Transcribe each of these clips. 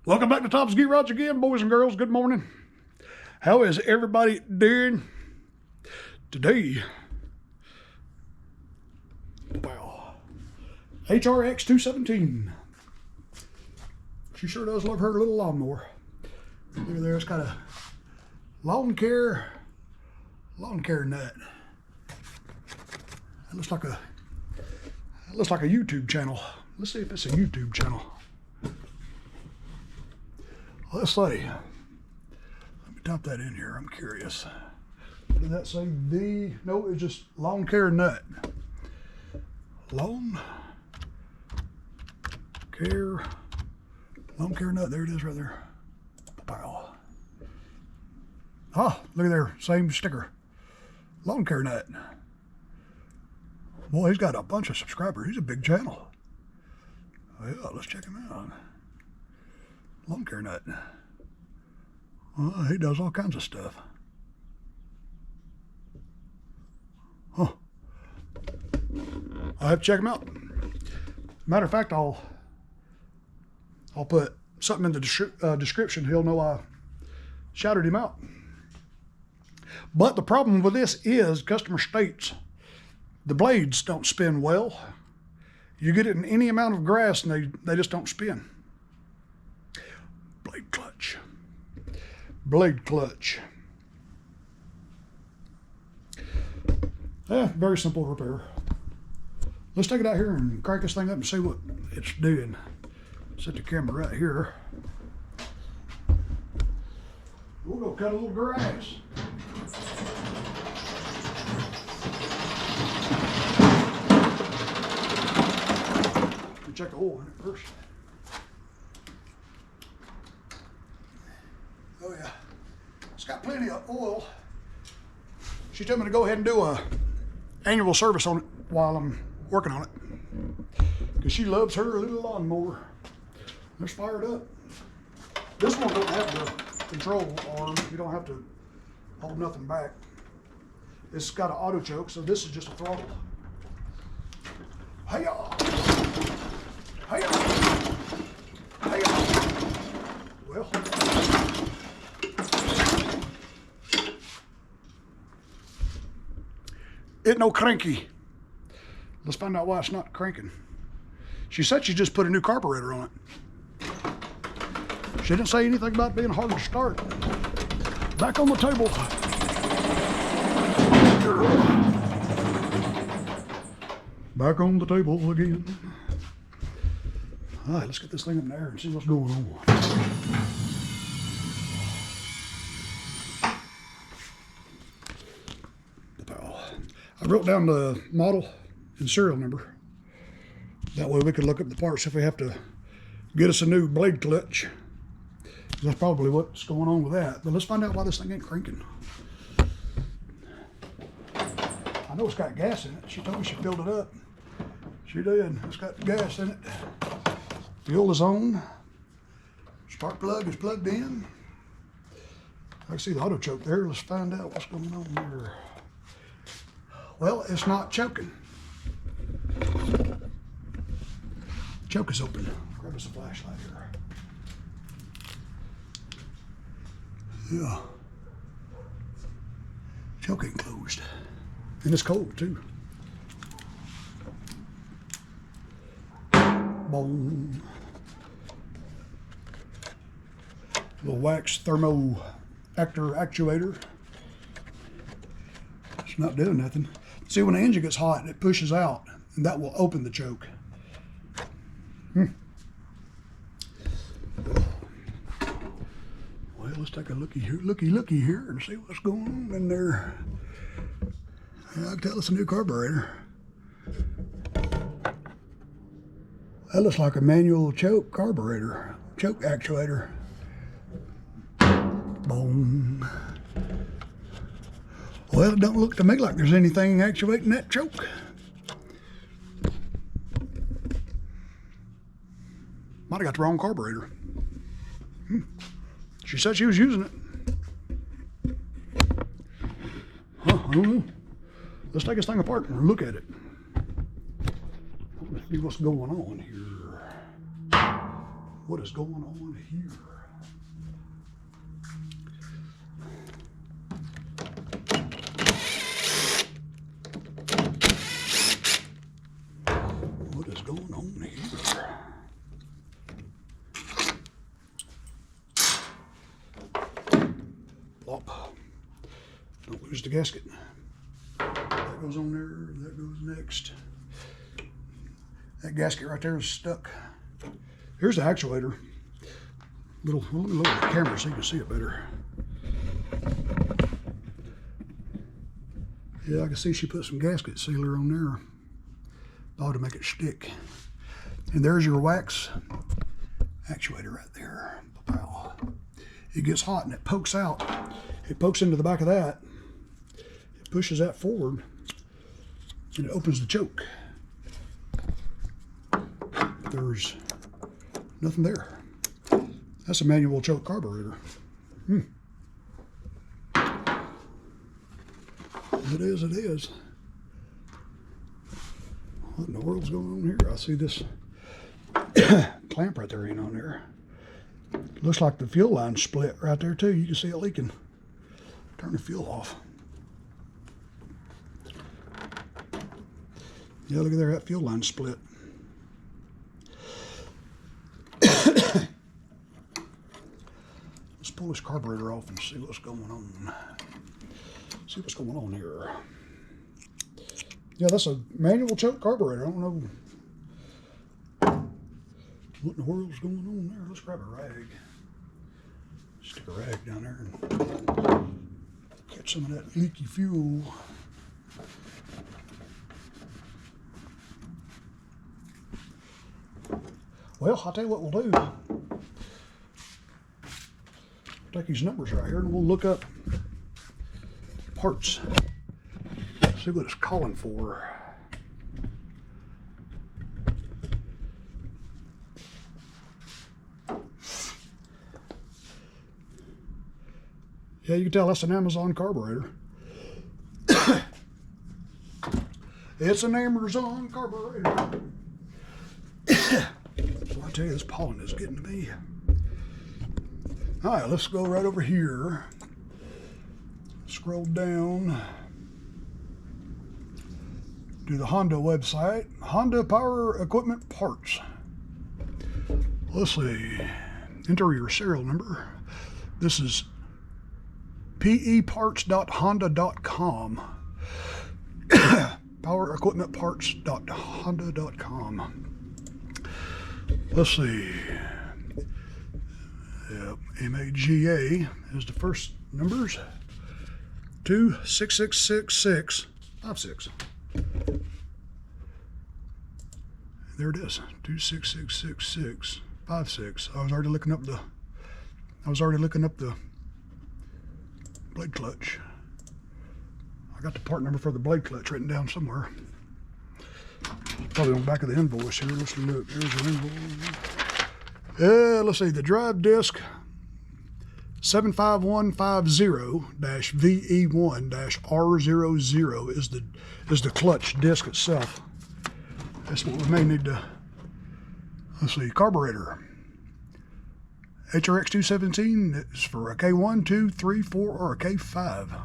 Welcome back to Tom's Gear Rods again, boys and girls. Good morning. How is everybody doing today? Wow. HRX 217. She sure does love her little lawnmower. Look at there, it's got a lawn care nut. That looks like a YouTube channel. Let's see if it's a YouTube channel. Let's see. Let me type that in here. I'm curious. What did that say? No, it's just lawn care nut. Lawn care nut. There it is right there. Wow. Ah, look at there. Same sticker. Lawn care nut. Boy, he's got a bunch of subscribers. He's a big channel. Oh, yeah, let's check him out. Lawn care nut. Well, he does all kinds of stuff. Huh. I'll have to check him out. Matter of fact, I'll put something in the description. He'll know I shouted him out. But the problem with this is, customer states, the blades don't spin well. You get it in any amount of grass and they just don't spin. Blade clutch. Yeah, very simple repair. Let's take it out here and crank this thing up and see what it's doing. Set the camera right here. We'll go cut a little grass. Let me check the oil in it first. Oh yeah, it's got plenty of oil. She told me to go ahead and do a annual service on it while I'm working on it, because she loves her little lawnmower. It's fired up. This one don't have the control arm. You don't have to hold nothing back. It's got an auto choke, so this is just a throttle. Hi-ya! Hi-ya! Hi-ya! Well, it no cranky. Let's find out why it's not cranking. She said she just put a new carburetor on it. She didn't say anything about being hard to start. Back on the table. Back on the table again. All right, let's get this thing in there and see what's going on. I wrote down the model and serial number. That way we could look up the parts if we have to get us a new blade clutch. That's probably what's going on with that. But let's find out why this thing ain't cranking. I know it's got gas in it. She told me she filled it up. She did. It's got gas in it. Fuel is on. Spark plug is plugged in. I can see the auto choke there. Let's find out what's going on there. Well, it's not choking. Choke is open. Grab us a flashlight here. Yeah. Choke ain't closed. And it's cold too. Boom. Little wax thermo actor actuator. It's not doing nothing. See, when the engine gets hot, it pushes out, and that will open the choke. Well, let's take a looky here and see what's going on in there. Yeah, I can tell it's a new carburetor. That looks like a manual choke carburetor, choke actuator. Boom. Well, it don't look to me like there's anything actuating that choke. Might have got the wrong carburetor. She said she was using it. Huh, I don't know. Let's take this thing apart and look at it. Let's see what's going on here. What is going on here? What is going on here? Plop. Don't lose the gasket. That goes on there, that goes next. That gasket right there is stuck. Here's the actuator. Let me lower the camera so you can see it better. Yeah, I can see she put some gasket sealer on there. Thought to make it stick. And there's your wax actuator right there. Wow. It gets hot and it pokes out. It pokes into the back of that. It pushes that forward and it opens the choke. But there's nothing there. That's a manual choke carburetor. It is, it is. What in the world's going on here? I see this clamp right there ain't on there. Looks like the fuel line split right there too. You can see it leaking. Turn the fuel off. Yeah, look at there, that fuel line split. Let's pull this carburetor off and see what's going on. See what's going on here. Yeah, that's a manual choke carburetor. I don't know what in the world's going on there. Let's grab a rag. Stick a rag down there and catch some of that leaky fuel. Well, I'll tell you what we'll do. Take these numbers right here and we'll look up parts. See what it's calling for. Yeah, you can tell that's an Amazon carburetor. It's an Amazon carburetor. So I tell you, this pollen is getting to me. All right, let's go right over here. Scroll down to the Honda website, Honda Power Equipment Parts. Let's see, enter your serial number. This is peparts.honda.com. powerequipmentparts.honda.com. Let's see. Yep, MAGA is the first numbers. 2666656. There it is. 2666656. I was already looking up the blade clutch. I got the part number for the blade clutch written down somewhere. Probably on the back of the invoice here. Let's look. There's the invoice. Let's see. The drive disc 75150-VE1-R00 is the clutch disc itself. That's what we may need to. Let's see. Carburetor. HRX 217 is for a K1, 2, 3, 4, or a K5.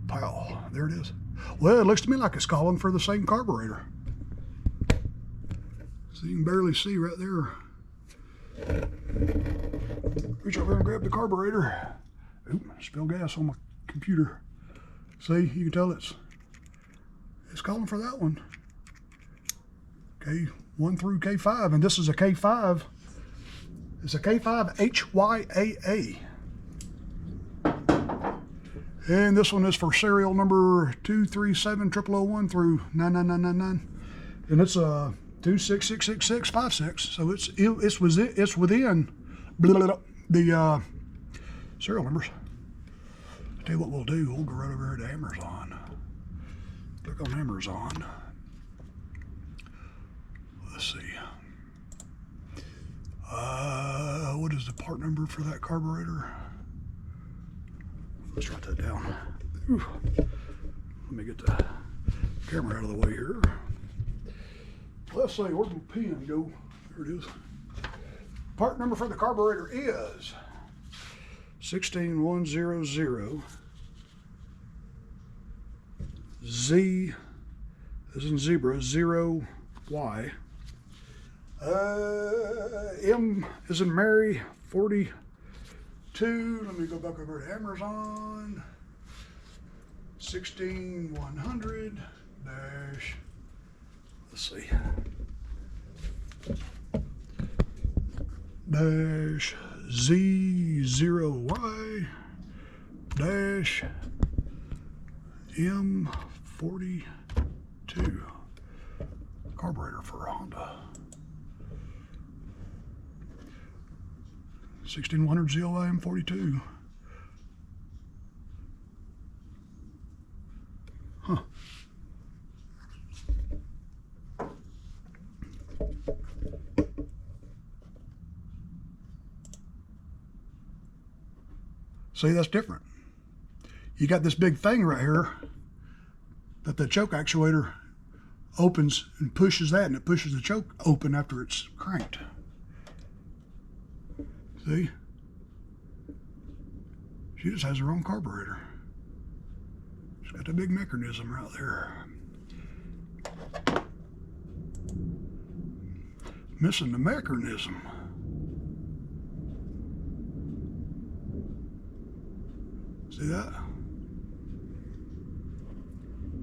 Pow, there it is. Well, it looks to me like it's calling for the same carburetor. So you can barely see right there. Reach over and grab the carburetor. Oop, spill gas on my computer. See, you can tell it's calling for that one. K1 through K5, and this is a K5. It's a K5 HYAA. And this one is for serial number 2370001 through 99999. And it's a 2666656. So it's within the serial numbers. I'll tell you what we'll do. We'll go right over here to Amazon. Click on Amazon. Let's see. What is the part number for that carburetor? Let's write that down. Ooh. Let me get the camera out of the way here. Let's say, where'd the pen go? There it is. part number for the carburetor is 16100 Z as in zebra 0Y. M as in Mary 42. Let me go back over to Amazon. 16100 dash, let's see, dash Z0Y dash M42 carburetor for a Honda. 16100 ZOI M42. Huh. See, that's different. You got this big thing right here that the choke actuator opens and pushes that, and it pushes the choke open after it's cranked. See? She just has her own carburetor. She's got a big mechanism right there. Missing the mechanism. See that?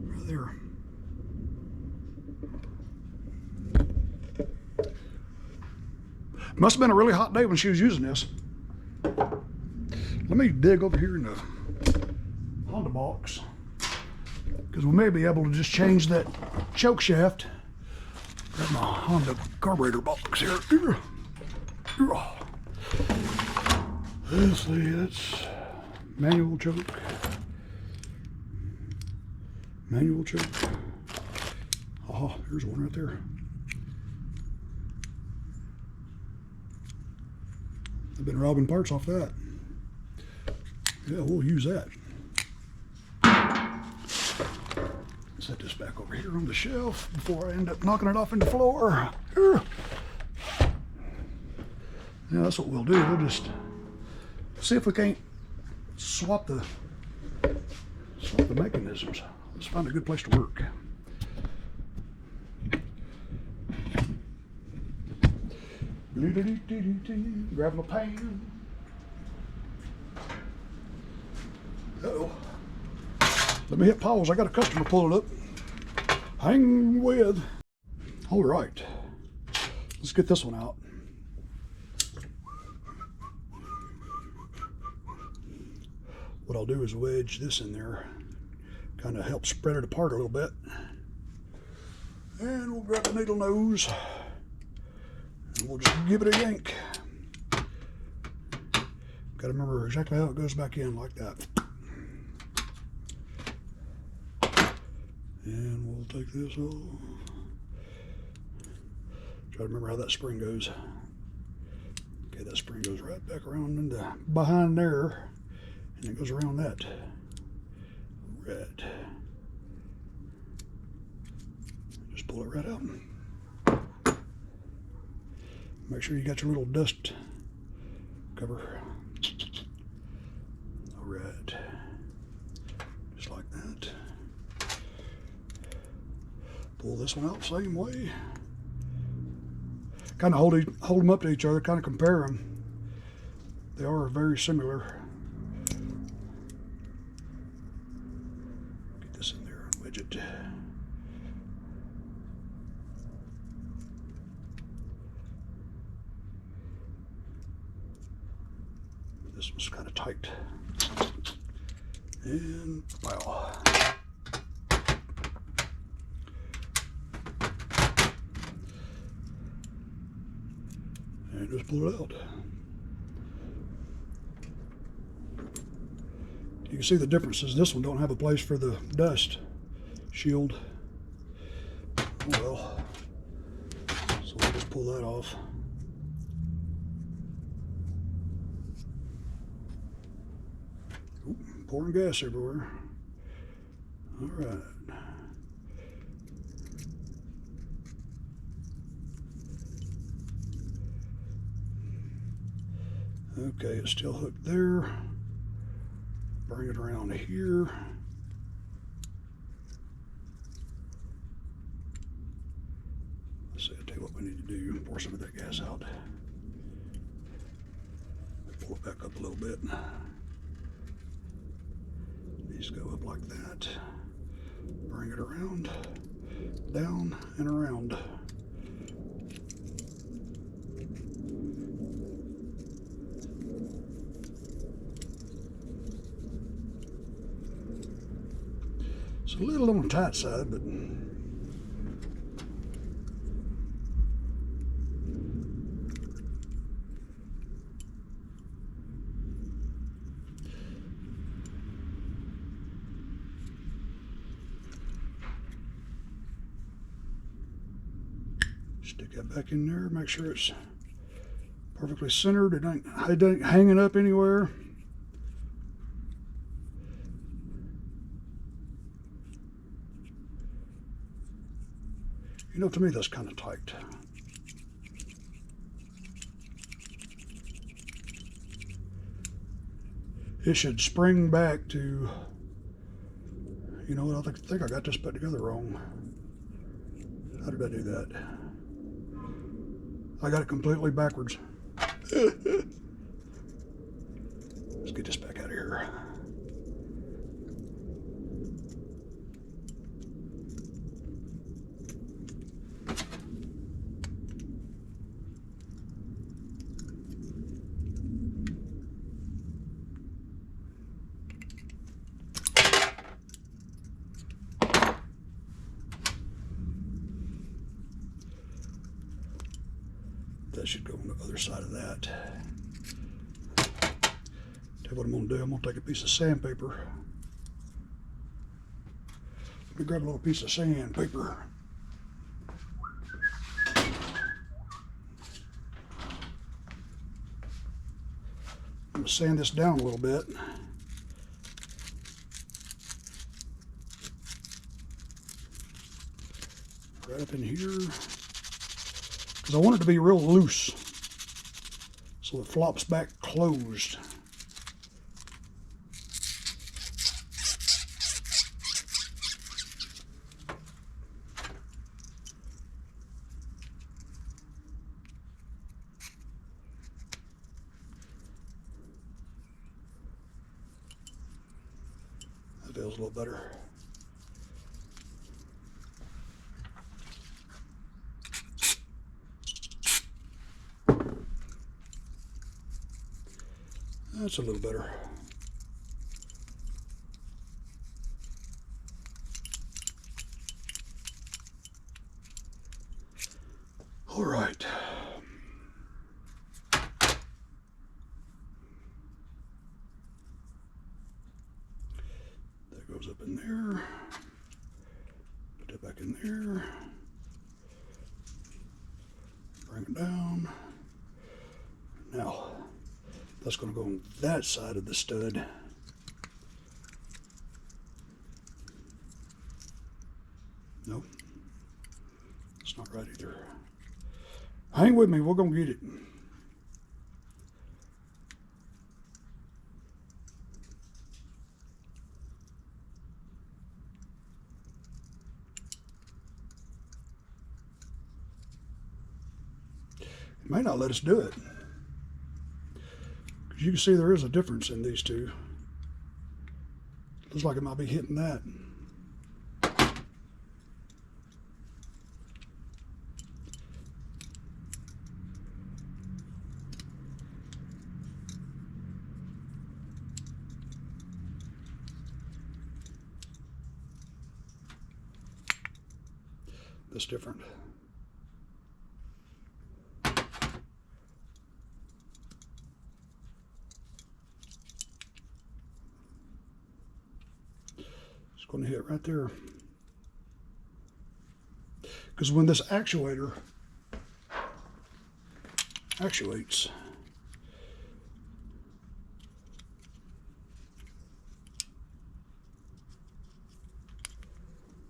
Right there. Must have been a really hot day when she was using this. Let me dig over here in the Honda box, because we may be able to just change that choke shaft. Grab my Honda carburetor box here. Let's see, that's manual choke. Manual choke. Oh, here's one right there. I've been robbing parts off that. Yeah, we'll use that. Set this back over here on the shelf before I end up knocking it off in the floor. Yeah, that's what we'll do. We'll just see if we can't swap the mechanisms. Let's find a good place to work. Grabbing a pan. Uh-oh. Let me hit pause. I got a customer pulling up. Hang with. All right. Let's get this one out. What I'll do is wedge this in there. Kind of help spread it apart a little bit. And we'll grab the needle nose. And we'll just give it a yank. Got to remember exactly how it goes back in, like that. And we'll take this off. Try to remember how that spring goes. Okay, that spring goes right back around into behind there, and it goes around that. Right. Just pull it right out. Make sure you got your little dust cover. All right. Just like that. Pull this one out same way. Kind of hold them up to each other, kind of compare them. They are very similar. Get this in there and wedge it. This one's kind of tight. And wow. And just pull it out. You can see the differences. This one don't have a place for the dust shield. Oh well. So we'll just pull that off. Ooh, pouring gas everywhere. All right. Okay, it's still hooked there. Bring it around here. Let's see, I'll tell you what we need to do. Pour some of that gas out. Pull it back up a little bit. These go up like that. Bring it around, down and around. It's a little on the tight side, but stick that back in there, make sure it's perfectly centered. It ain't hanging up anywhere. You know, to me, that's kind of tight. It should spring back to, you know what, I think I got this put together wrong. How did I do that? I got it completely backwards. Let's get this back out of here. That should go on the other side of that. Tell you what I'm going to do. I'm going to take a piece of sandpaper. Let me grab a little piece of sandpaper. I'm going to sand this down a little bit. Right up in here. Because I want it to be real loose, so it flops back closed. That feels a little better. That's a little better. All right. That goes up in there. Put that back in there. Bring it down. Now, that's going to go on that side of the stud. Nope, it's not right either. Hang with me, we're going to get it. It may not let us do it. You can see there is a difference in these two. Looks like it might be hitting that. That's different. Going to hit right there, because when this actuator actuates,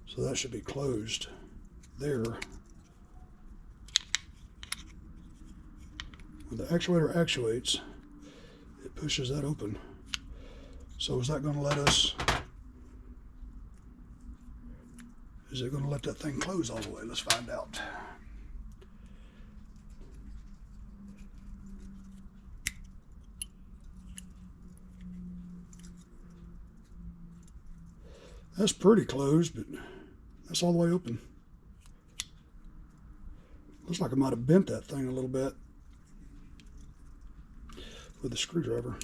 so that should be closed there. When the actuator actuates, pushes that open. So is that going to let us, is it going to let that thing close all the way? Let's find out. That's pretty closed, but that's all the way open. Looks like I might have bent that thing a little bit with the screwdriver.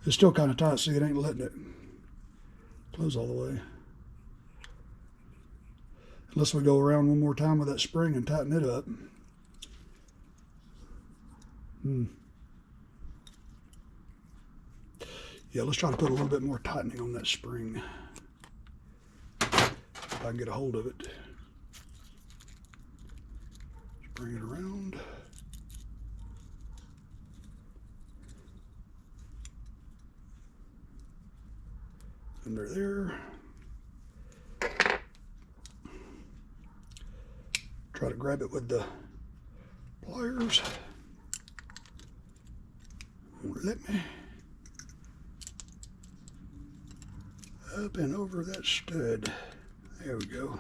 It's still kind of tight, see, it ain't letting it close all the way. Unless we go around one more time with that spring and tighten it up. Yeah, let's try to put a little bit more tightening on that spring. If I can get a hold of it. Just bring it around. Under there. Try to grab it with the pliers. Won't let me. Up and over that stud. There we go.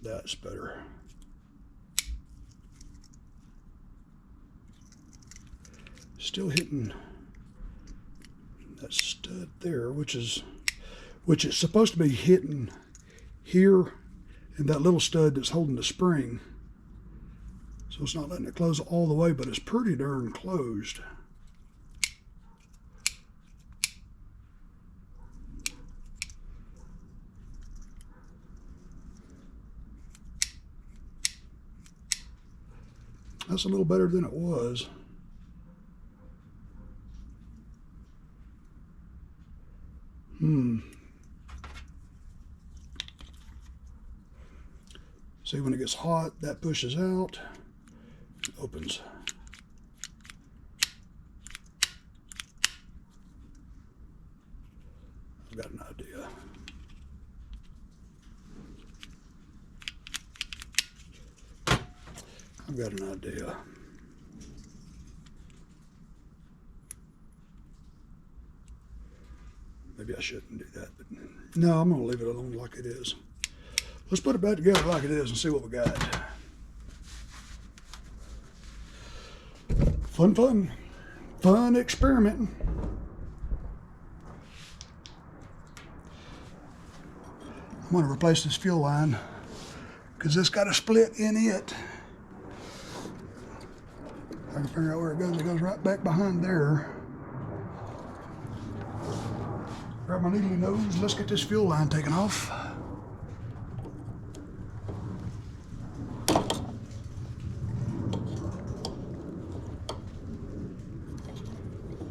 That's better. Still hitting that stud there, which it's supposed to be hitting here and that little stud that's holding the spring. So it's not letting it close all the way, but it's pretty darn closed. That's a little better than it was. See, when it gets hot, that pushes out, opens. I've got an idea. I've got an idea. Maybe I shouldn't do that, but no, I'm gonna leave it alone like it is. Let's put it back together like it is and see what we got. Fun experimenting. I'm gonna replace this fuel line because it's got a split in it. I can figure out where it goes. It goes right back behind there. Grab my needly nose. Let's get this fuel line taken off.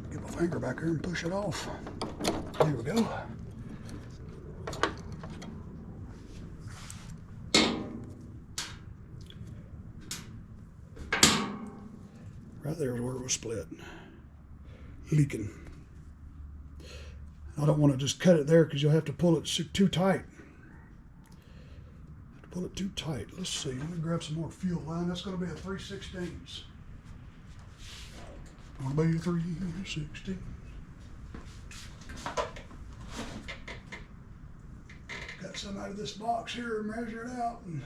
Get my finger back here and push it off. There we go. Right there is where it was split. Leaking. I don't want to just cut it there because you'll have to pull it too tight. Pull it too tight. Let's see. Let me grab some more fuel line. That's going to be a 3/16. Going to be a 3/16. Got some out of this box here and measure it out and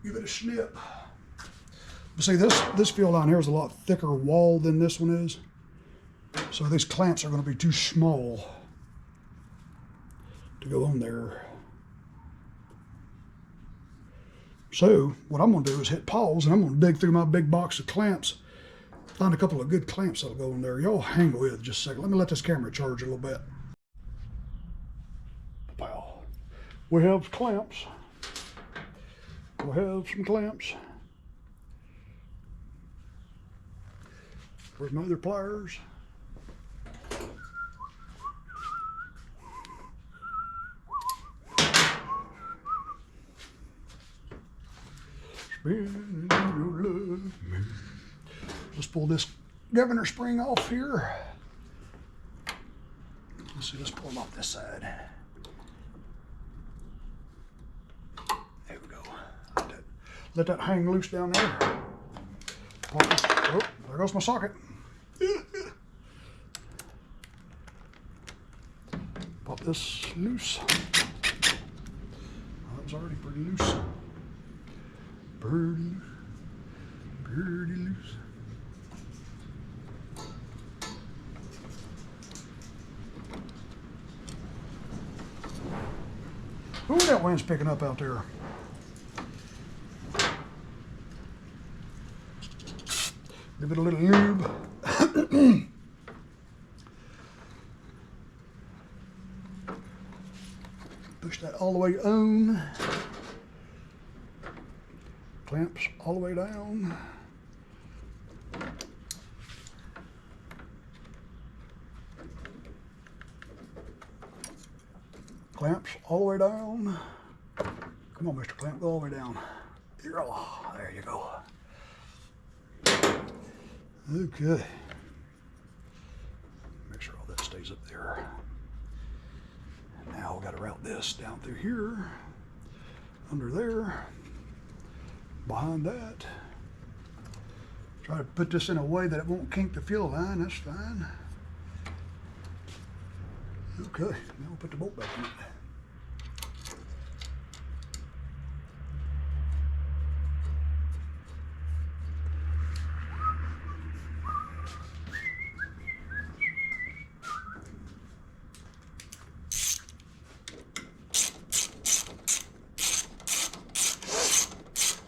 give it a snip. But see, this fuel line here is a lot thicker wall than this one is. So these clamps are going to be too small to go on there. So what I'm going to do is hit pause and I'm going to dig through my big box of clamps, find a couple of good clamps that'll go in there. Y'all hang with just a second. Let me let this camera charge a little bit. Wow. We have clamps. We have some clamps. Where's my other pliers? Let's pull this governor spring off here. Let's see, let's pull them off this side. There we go. Let that hang loose down there. Oh, there goes my socket. Pop this loose. That was already pretty loose. Pretty loose. Ooh, that wind's picking up out there. Give it a little lube. Push that all the way on. Clamps all the way down. Clamps all the way down. Come on, Mr. Clamp, go all the way down. There you go. Okay. Make sure all that stays up there. Now we got to route this down through here, under there, behind that. Try to put this in a way that it won't kink the fuel line. That's fine. Okay, now we'll put the bolt back in it.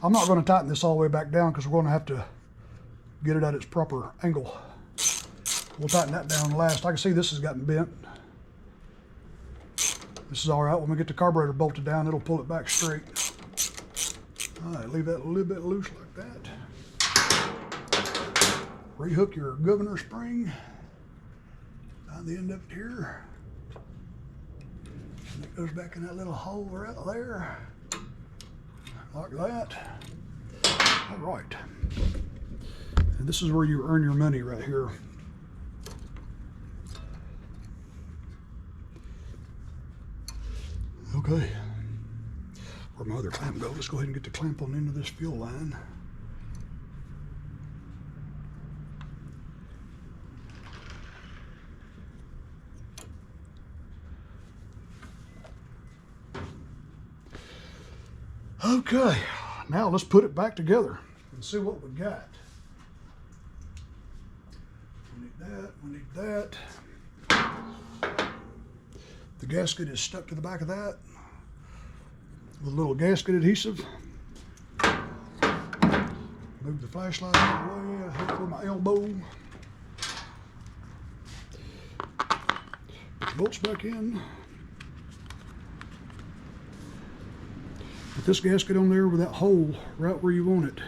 I'm not going to tighten this all the way back down because we're going to have to get it at its proper angle. We'll tighten that down last. I can see this has gotten bent. This is all right. When we get the carburetor bolted down, it'll pull it back straight. All right, leave that a little bit loose like that. Rehook your governor spring. Find the end of it here. And it goes back in that little hole right there. Like that. All right. And this is where you earn your money right here. Okay. Where'd my other clamp go? Let's go ahead and get the clamp on into this fuel line. Okay, now let's put it back together and see what we got. We need that, we need that. The gasket is stuck to the back of that with a little gasket adhesive. Move the flashlight out of the way, I hook for my elbow. Put the bolts back in. Put this gasket on there with that hole right where you want it.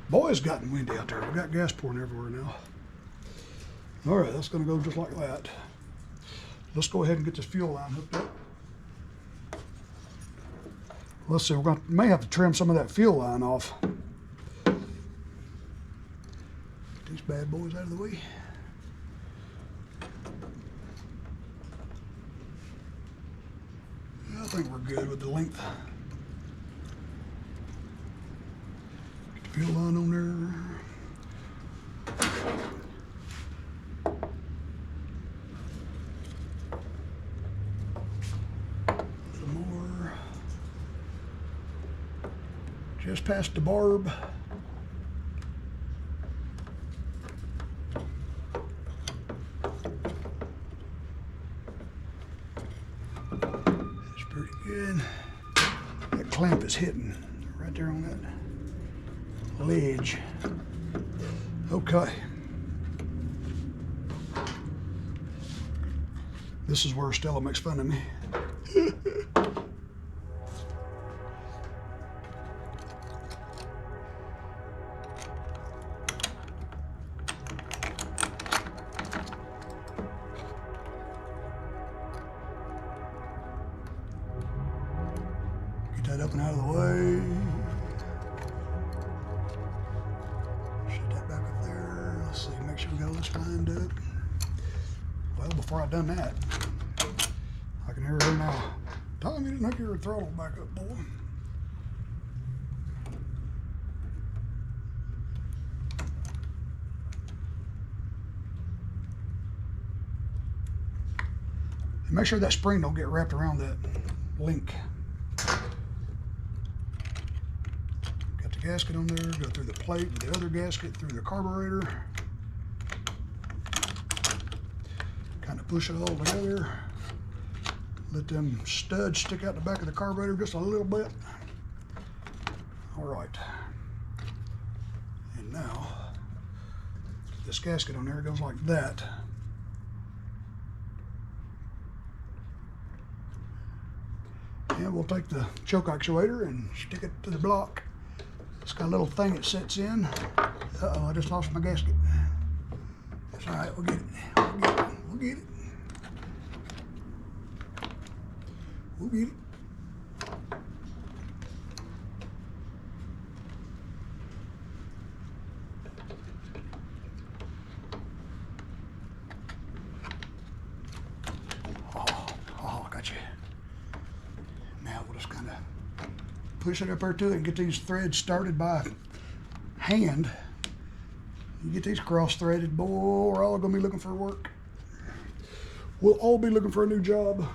Boy, it's gotten windy out there. We've got gas pouring everywhere now. All right, that's gonna go just like that. Let's go ahead and get this fuel line hooked up. Let's see, may have to trim some of that fuel line off. Get these bad boys out of the way. I think we're good with the length. Get the fuel line on there. A little more. Just past the barb. Good. That clamp is hitting right there on that ledge. Okay. This is where Stella makes fun of me. That up and out of the way. Shut that back up there. Let's see, make sure we got all this lined up. Well, before I done that, I can hear her now. Tom, you didn't hook your throttle back up, boy. And make sure that spring don't get wrapped around that link. Got the gasket on there, go through the plate with the other gasket through the carburetor. Kind of push it all together. Let them studs stick out the back of the carburetor just a little bit. All right. And now, this gasket on there goes like that. And we'll take the choke actuator and stick it to the block. It's got a little thing that sets in. Uh-oh, I just lost my gasket. That's all right, we'll get it. We'll get it. We'll get it. We'll get it. Oh, got you. Now we'll just kind of push it up there to it and get these threads started by hand. You get these cross-threaded, boy, we're all gonna be looking for work. We'll all be looking for a new job.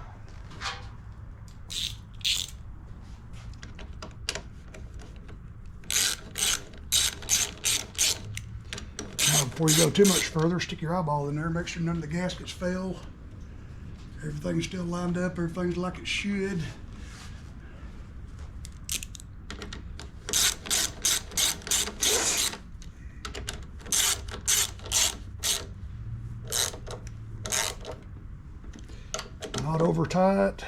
Now, before you go too much further, stick your eyeball in there, make sure none of the gaskets fail. Everything's still lined up, everything's like it should. Not over tight.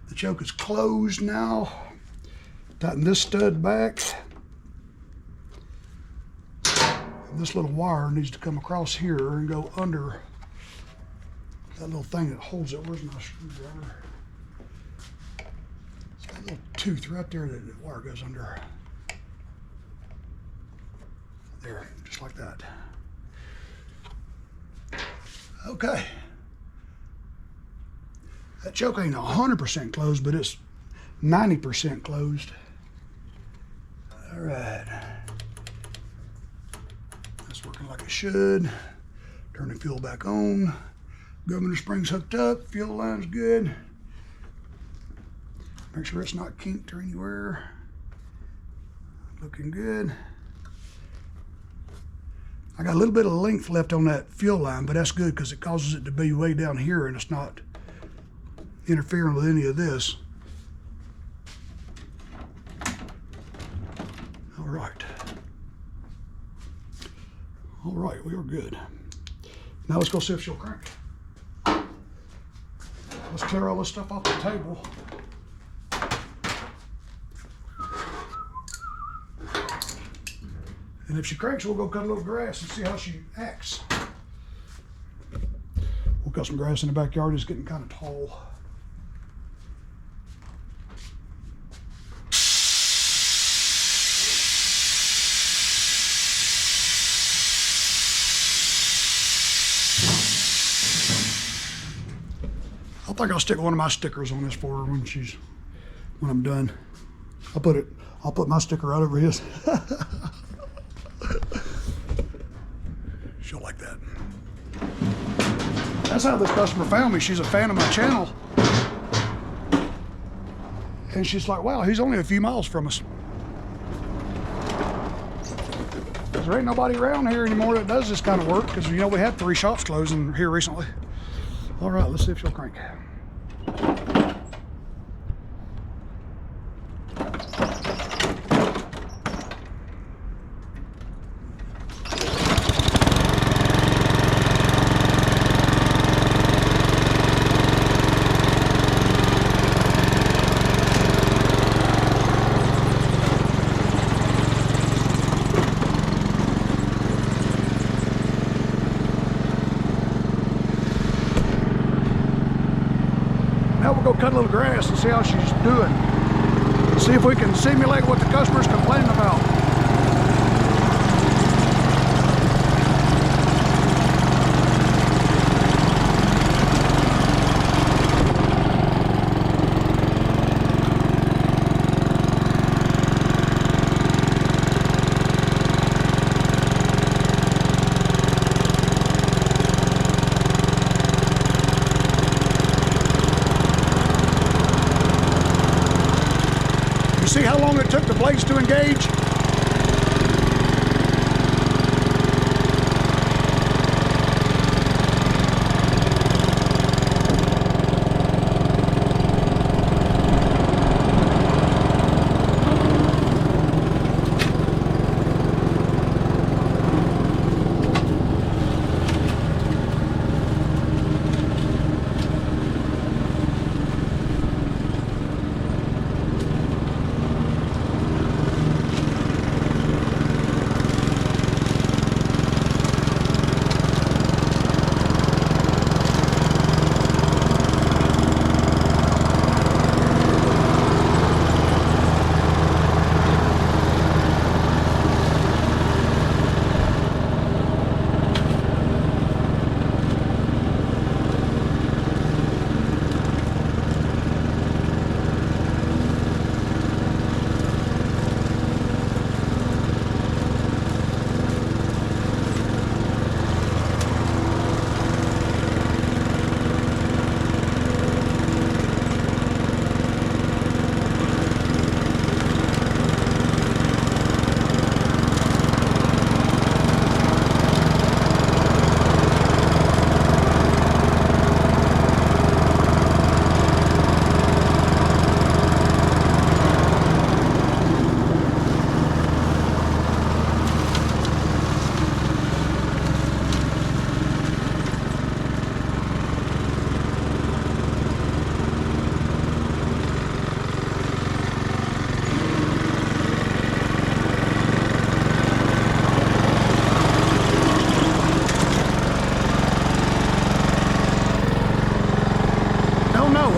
The choke is closed now. Tighten this stud back. And this little wire needs to come across here and go under that little thing that holds it. Where's my screwdriver? It's got a little tooth right there that the wire goes under. There, just like that. Okay. That choke ain't 100% closed, but it's 90% closed. All right. That's working like it should. Turn the fuel back on. Governor spring's hooked up. Fuel line's good. Make sure it's not kinked or anywhere. Looking good. I got a little bit of length left on that fuel line, but that's good because it causes it to be way down here and it's not interfering with any of this. All right. All right, we are good. Now let's go see if she'll crank. Let's clear all this stuff off the table. And if she cranks, we'll go cut a little grass and see how she acts. We'll cut some grass in the backyard. It's getting kind of tall. I think I'll stick one of my stickers on this for her when I'm done. I'll put my sticker right over his. She'll like that. That's how this customer found me. She's a fan of my channel. And she's like, wow, he's only a few miles from us. There ain't nobody around here anymore that does this kind of work because, you know, we had 3 shops closing here recently. All right, let's see if she'll crank. Now we'll go cut a little grass and see how she's doing. See if we can simulate what the customer's complaining about. to engage.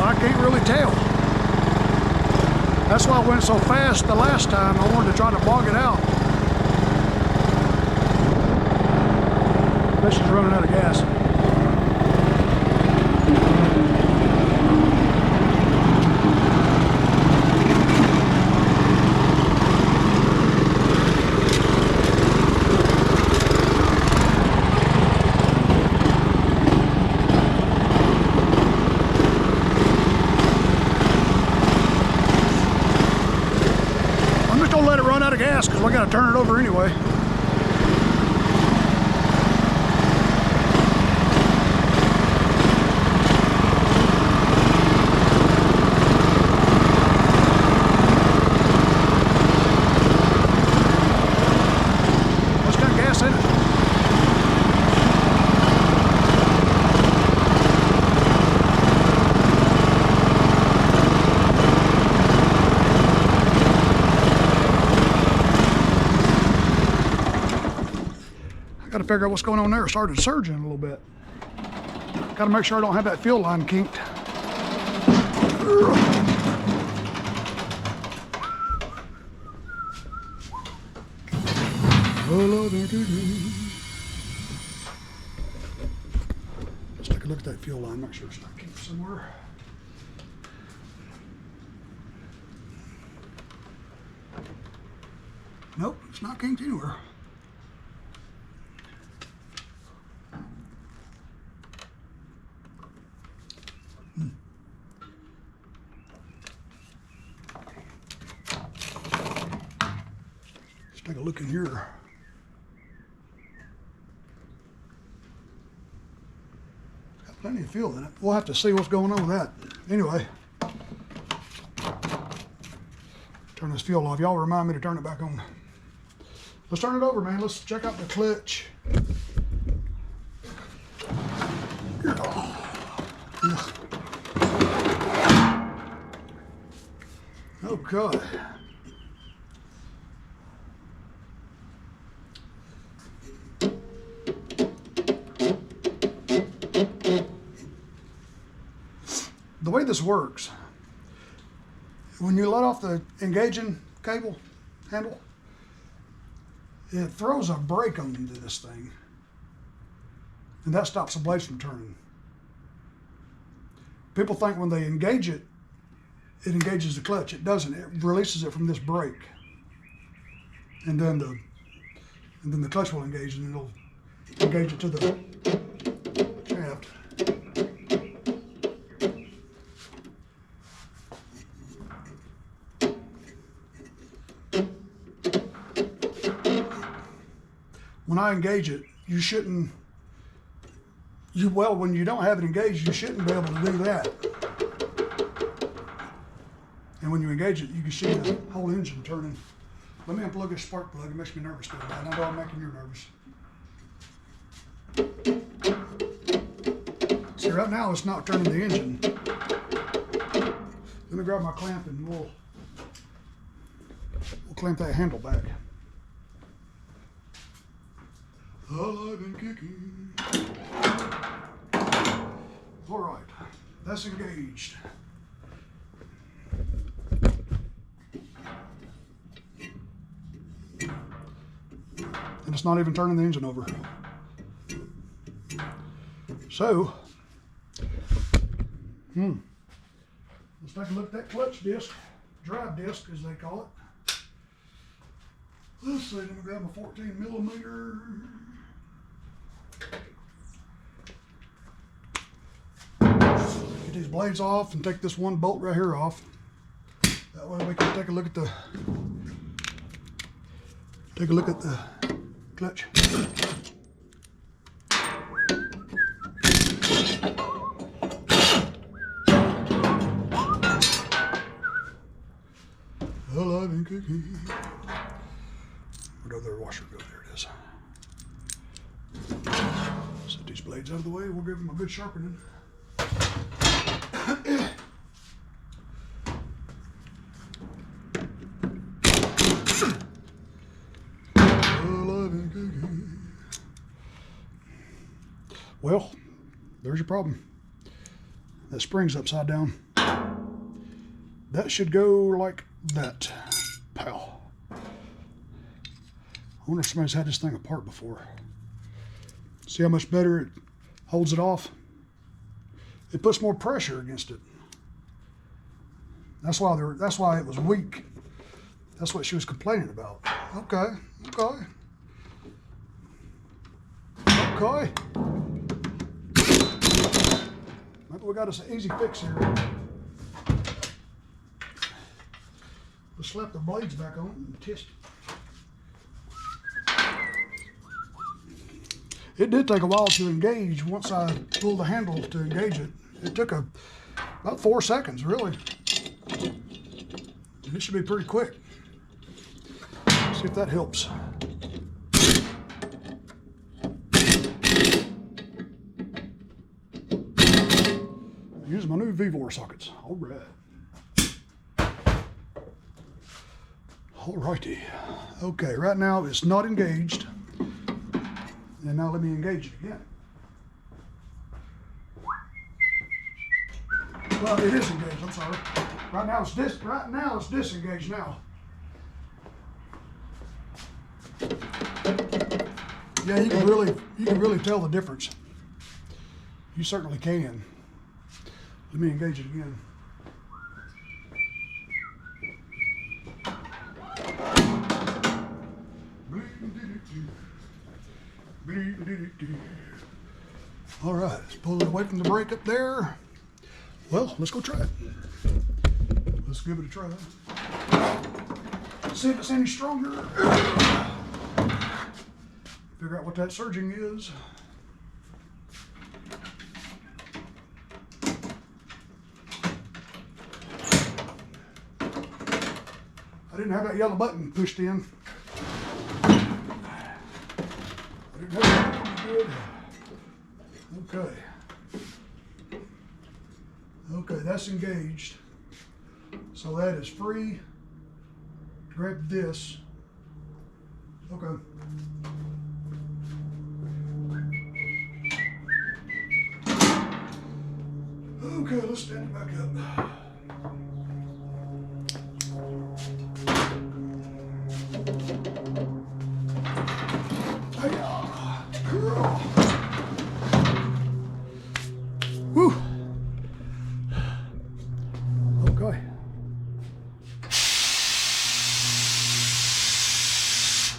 I can't really tell. That's why I went so fast the last time. I wanted to try to bog it out. This is running out of gas. Let it run out of gas because we got to turn it over anyway. What's got gas in it? Got to figure out what's going on there. It started surging a little bit. Got to make sure I don't have that fuel line kinked. Let's take a look at that fuel line, make sure it's not kinked somewhere. Nope, it's not kinked anywhere. Let's take a look in here. Got plenty of fuel in it. We'll have to see what's going on with that. Anyway, turn this fuel off. Y'all remind me to turn it back on. Let's turn it over, man. Let's check out the clutch. Oh God. The way this works, when you let off the engaging cable handle, it throws a brake onto this thing, and that stops the blades from turning. People think when they engage it, it engages the clutch. It doesn't. It releases it from this brake, and then the clutch will engage, and it'll engage it to the shaft. when I engage it, you shouldn't, well, when you don't have it engaged, you shouldn't be able to do that. And when you engage it, you can see the whole engine turning. Let me unplug this spark plug. It makes me nervous doing that. I know I'm making you nervous. See, right now it's not turning the engine. Let me grab my clamp and we'll clamp that handle back. Alive and kicking. All right, that's engaged. And it's not even turning the engine over. So, let's take a look at that clutch disc, drive disc as they call it. Let's see, let me grab my 14 millimeter. Get these blades off and take this one bolt right here off. That way we can take a look at the clutch. Alive and kicking. Where'd the other washer go? There it is. Set these blades out of the way. We'll give them a good sharpening. Well, there's your problem. That spring's upside down. That should go like that. Pow. I wonder if somebody's had this thing apart before. See how much better it holds it off? It puts more pressure against it. That's why it was weak. That's what she was complaining about. Okay. Maybe we got us an easy fix here. We'll slap the blades back on and test it. It did take a while to engage. Once I pulled the handle to engage it, it took about 4 seconds, really. And it should be pretty quick. See if that helps. Using my new VEVOR sockets. All right. Alrighty. Okay, right now it's not engaged. And now let me engage it again. Well, it is engaged, I'm sorry. Right now it's disengaged now. Yeah, you can really tell the difference. You certainly can. Let me engage it again. All right, let's pull it away from the brake up there. Well, let's go try it. Let's give it a try. See if it's any stronger. Figure out what that surging is. I didn't have that yellow button pushed in. Good. Okay, that's engaged. So that is free. Grab this. Okay. Okay, let's stand it back up. Whew. Okay.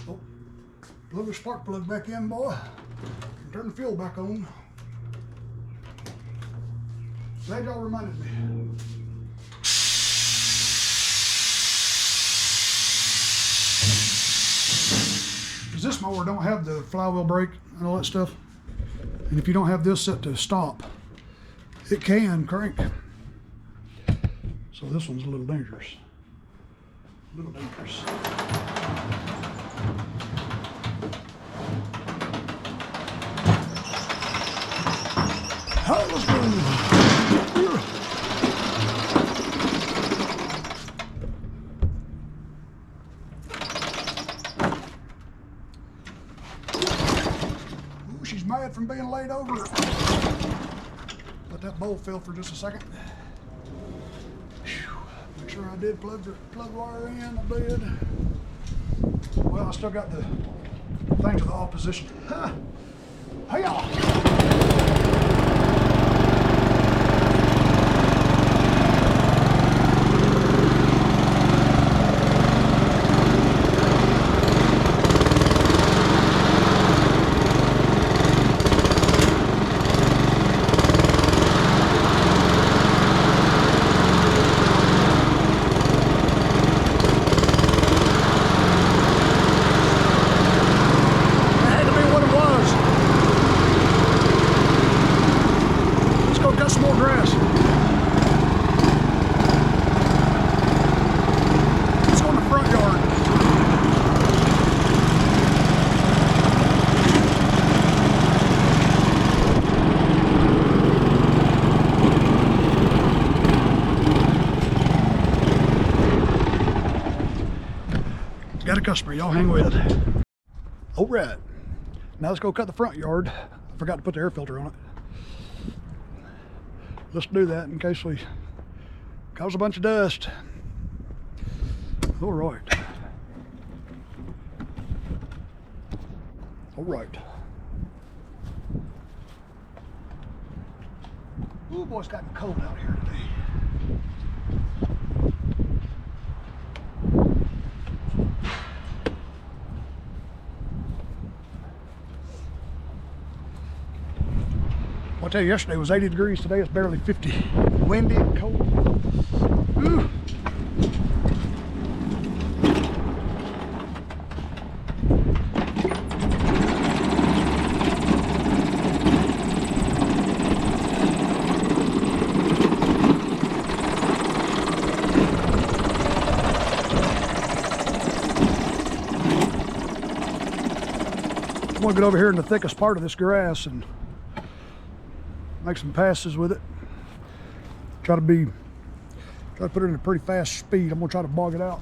Oh, plug the spark plug back in, boy. Turn the fuel back on. Glad y'all reminded me. Because this mower don't have the flywheel brake and all that stuff. And if you don't have this set to stop, it can crank. So this one's a little dangerous. A little dangerous. All right, let's go. Ooh, she's mad from being laid over. Let that bowl fill for just a second. Make sure I did plug wire in. I did. Well, I still got the thing to the off position. Hey y'all. Got a customer, y'all hang with it. All right, now let's go cut the front yard. I forgot to put the air filter on it. Let's do that in case we cause a bunch of dust. All right. All right. Ooh, boy, it's gotten cold out here today. I'll tell you, yesterday was 80 degrees. Today it's barely 50. Windy and cold. Ooh. I'm gonna get over here in the thickest part of this grass and make some passes with it. Try to put it in a pretty fast speed. I'm gonna try to bog it out.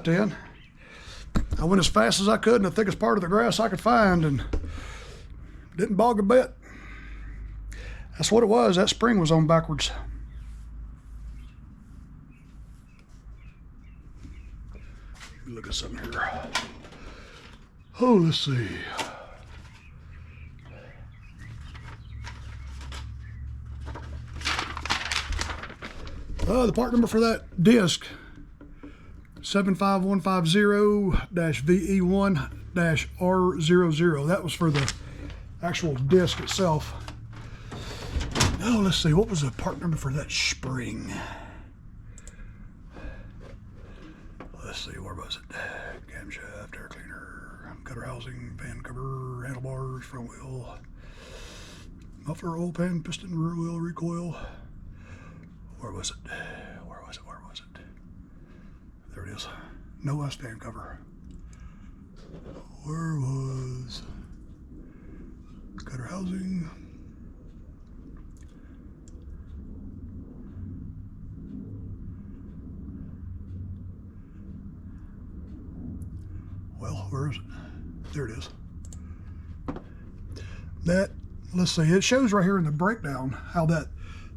in. I went as fast as I could in the thickest part of the grass I could find and didn't bog a bit. That's what it was. That spring was on backwards. Look at something here. Oh, let's see. The part number for that disc, 75150-VE1-R00. That was for the actual disc itself. Oh, let's see, what was the part number for that spring? Let's see, where was it? Camshaft, air cleaner, cutter housing, fan cover, handlebars, front wheel, muffler, oil pan, piston, rear wheel, recoil. Where was it? Where was it? Where was it? There it is. No stand cover. Where was cutter housing? Well, where is it? There it is. That, let's see, it shows right here in the breakdown how that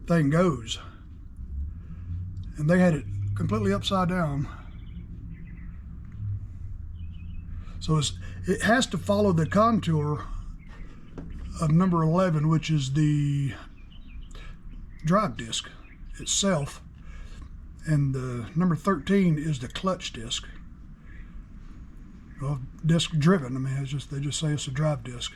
thing goes. And they had it completely upside down. So it has to follow the contour of number 11, which is the drive disc itself. And the number 13 is the clutch disc. Well, disc driven, I mean, it's just, they just say it's a drive disc.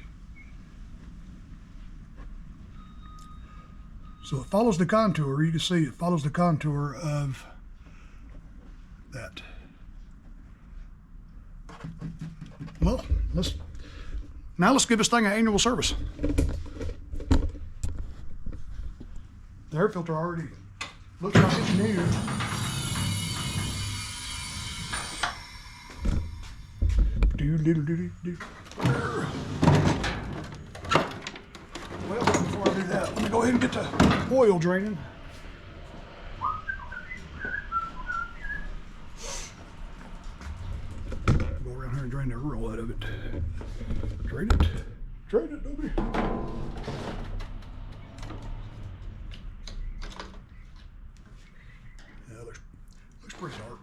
So it follows the contour. You can see it follows the contour of that. Well, let's give this thing an annual service. The air filter already looks like it's new. Well, before I do that, let me go ahead and get the oil draining. Go around here and drain the roll out of it. Drain it, Dobie. Yeah, looks pretty dark.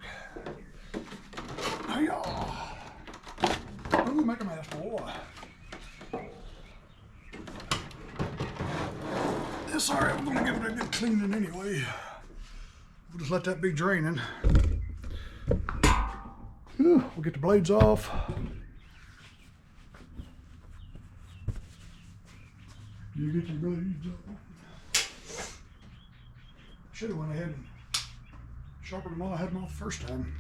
Hi-yah. Ooh, make a mess, boy. It's all right, we're gonna give it a good cleaning anyway. We'll just let that be draining. We'll get the blades off. You get your blades off. Should have went ahead and sharpened them all. I had them off the first time.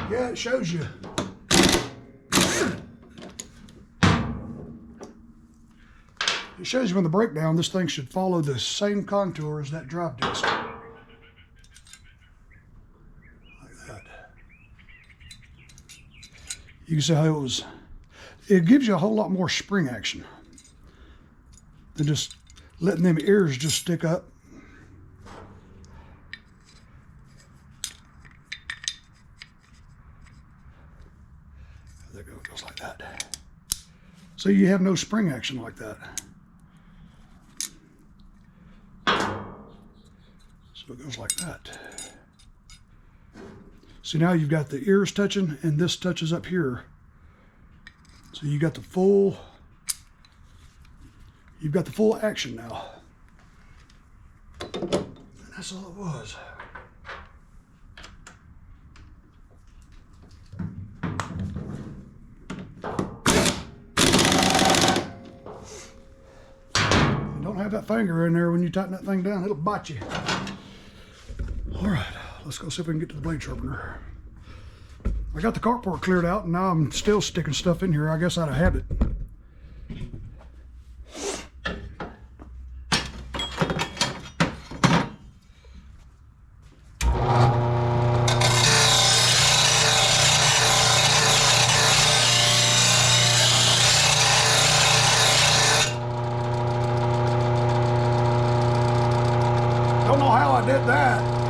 Yeah, it shows you. It shows you in the breakdown, this thing should follow the same contour as that drive disc. Like that. You can see how it gives you a whole lot more spring action than just letting them ears just stick up. There it goes like that. So you have no spring action like that. So it goes like that. See, now you've got the ears touching and this touches up here. So you got the full, you've got the full action now. And that's all it was. Don't have that finger in there when you tighten that thing down, it'll bite you. All right, let's go see if we can get to the blade sharpener. I got the carport cleared out and now I'm still sticking stuff in here, I guess out of habit. know how I did that.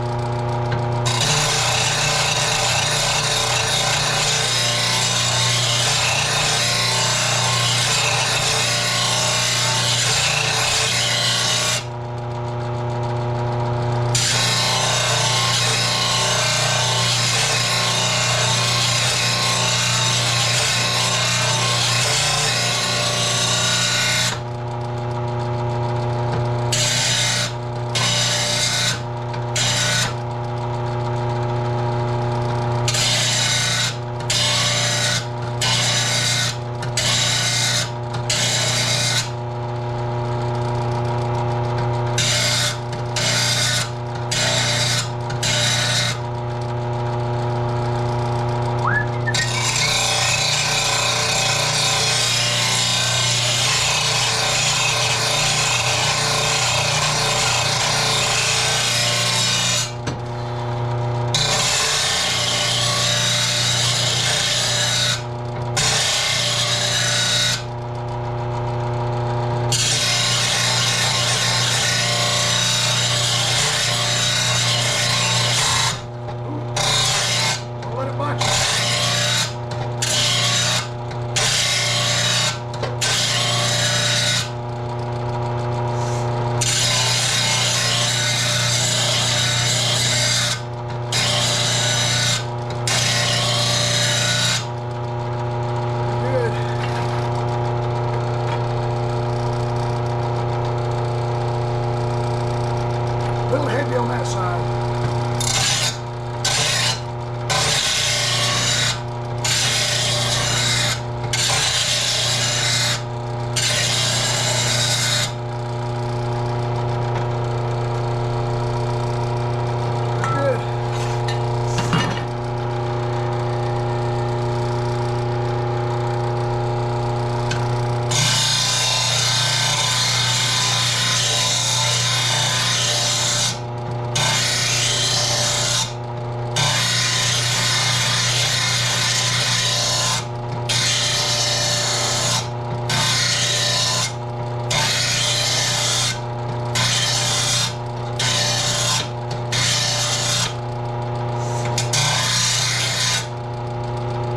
Little heavy on that side.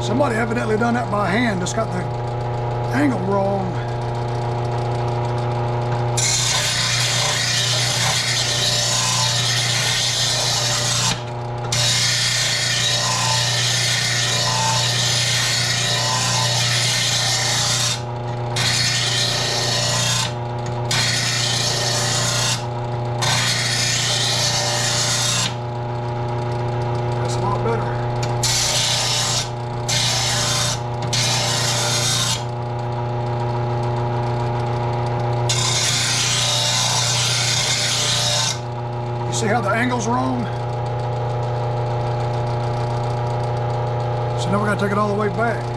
Somebody evidently done that by hand, just got the angle wrong. That's a lot better. See how the angle's wrong? So now we gotta take it all the way back.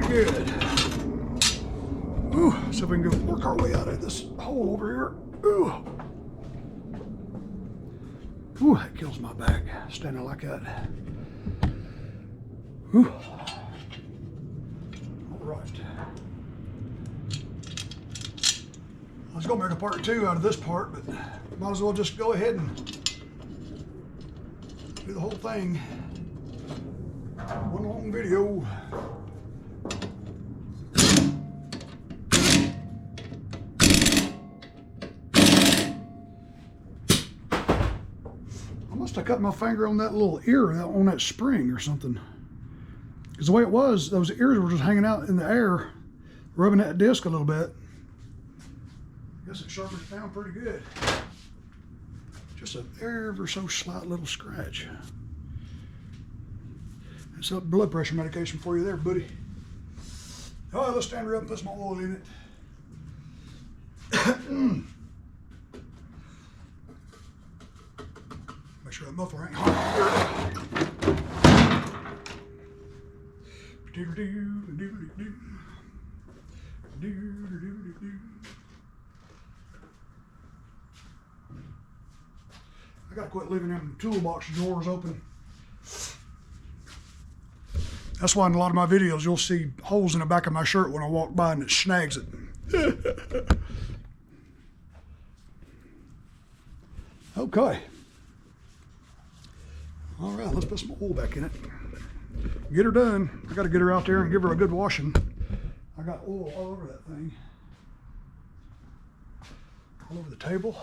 Good. Ooh, so we can go work our way out of this hole over here. Ooh. Ooh, that kills my back, standing like that. Ooh. All right. I was gonna make a part 2 out of this part, but might as well just go ahead and do the whole thing. One long video. I'm must have cut my finger on that little ear, on that spring or something. Because the way it was, those ears were just hanging out in the air, rubbing that disc a little bit. I guess it sharpened it down pretty good. Just an ever so slight little scratch. That's a blood pressure medication for you there, buddy. All right, let's stand her up and put some oil in it. Make sure that muffler ain't hot. I gotta quit leaving them toolbox drawers open. That's why in a lot of my videos you'll see holes in the back of my shirt when I walk by and it snags it. Okay. All right, let's put some oil back in it. Get her done. I got to get her out there and give her a good washing. I got oil all over that thing. All over the table.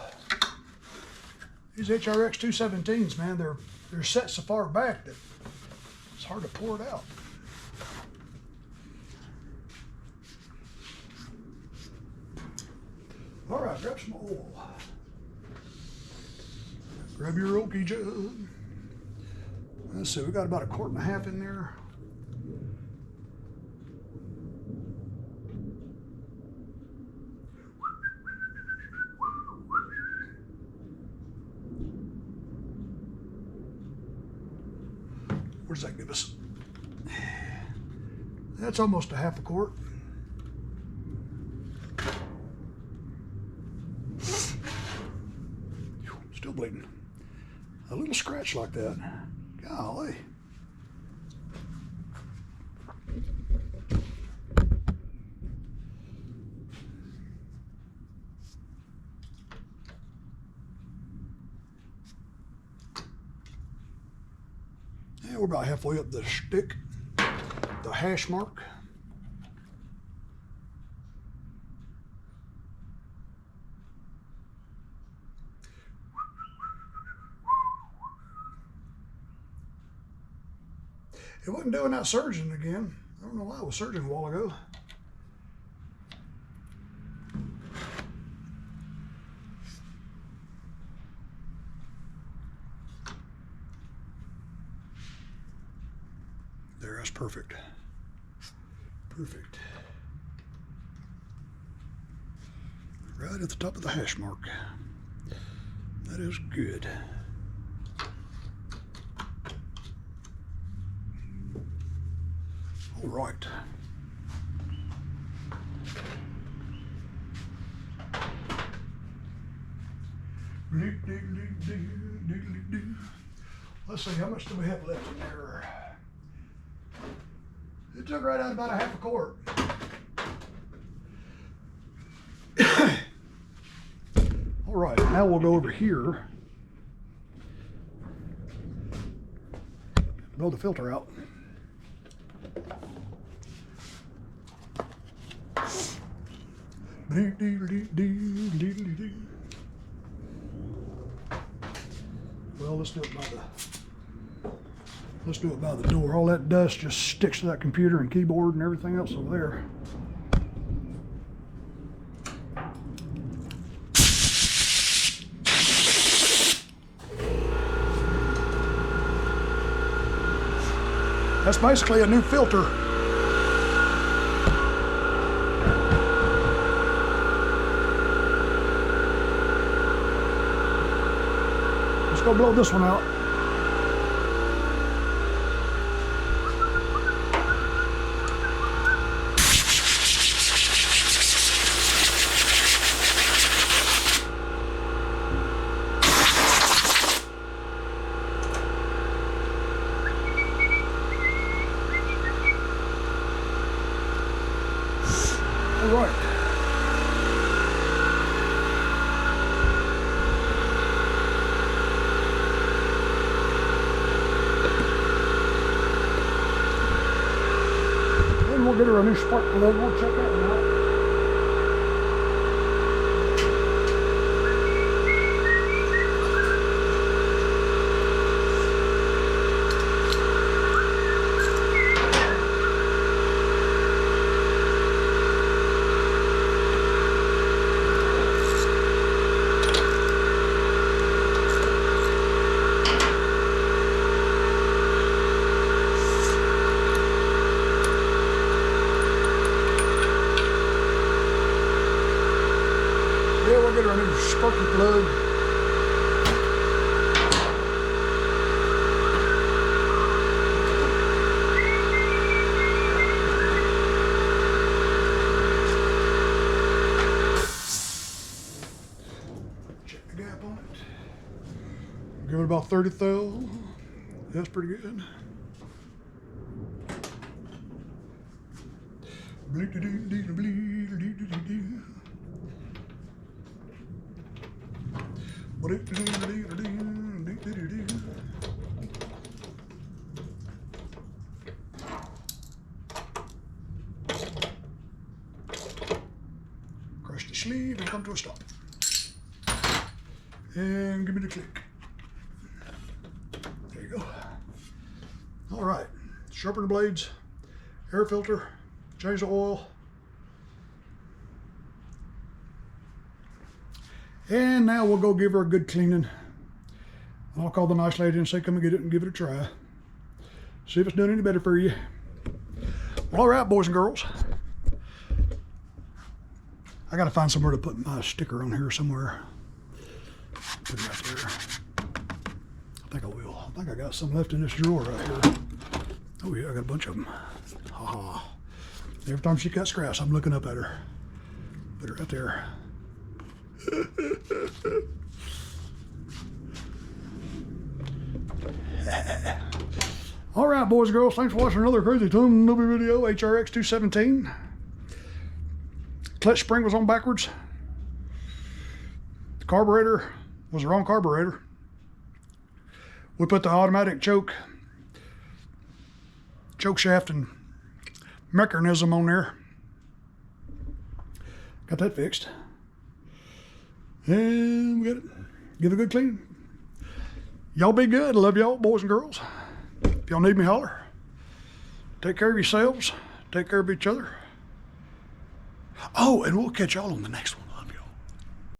These HRX 217s, man, they're set so far back that it's hard to pour it out. All right, grab some oil. Grab your oaky jug. Let's see, we got about 1.5 quarts in there. What does that give us? That's almost 1/2 quart. Still bleeding. A little scratch like that. Golly. Yeah, we're about halfway up the stick, the hash mark. It wasn't doing that surging again. I don't know why it was surging a while ago. There, that's perfect. Perfect. Right at the top of the hash mark. That is good. All right. Let's see, how much do we have left in there? It took right out about 1/2 quart. All right, now we'll go over here. Blow the filter out. Well, let's do it by the door. All that dust just sticks to that computer and keyboard and everything else over there. That's basically a new filter. Let's go blow this one out. All right. Then we'll get her a new spark plug. We'll check that one out. lug. Check the gap on it. Give it about 30 thou. That's pretty good. Crush the sleeve and come to a stop. And give me the click. There you go. All right, sharpen the blades, air filter, change the oil. And now we'll go give her a good cleaning. I'll call the nice lady and say, come and get it and give it a try. See if it's done any better for you. Well, all right, boys and girls. I gotta find somewhere to put my sticker on here somewhere. Put it right there. I think I will. I think I got some left in this drawer right here. Oh yeah, I got a bunch of them. Ha ha. Every time she cuts grass, I'm looking up at her. Put her right there. All right, boys and girls, thanks for watching another Crazy Tom movie video. HRX 217. Clutch spring was on backwards. The carburetor was the wrong carburetor. We put the automatic choke shaft and mechanism on there. Got that fixed. And we got it. Give it a good clean. Y'all be good. Love y'all, boys and girls. If y'all need me, holler. Take care of yourselves. Take care of each other. Oh, and we'll catch y'all on the next one.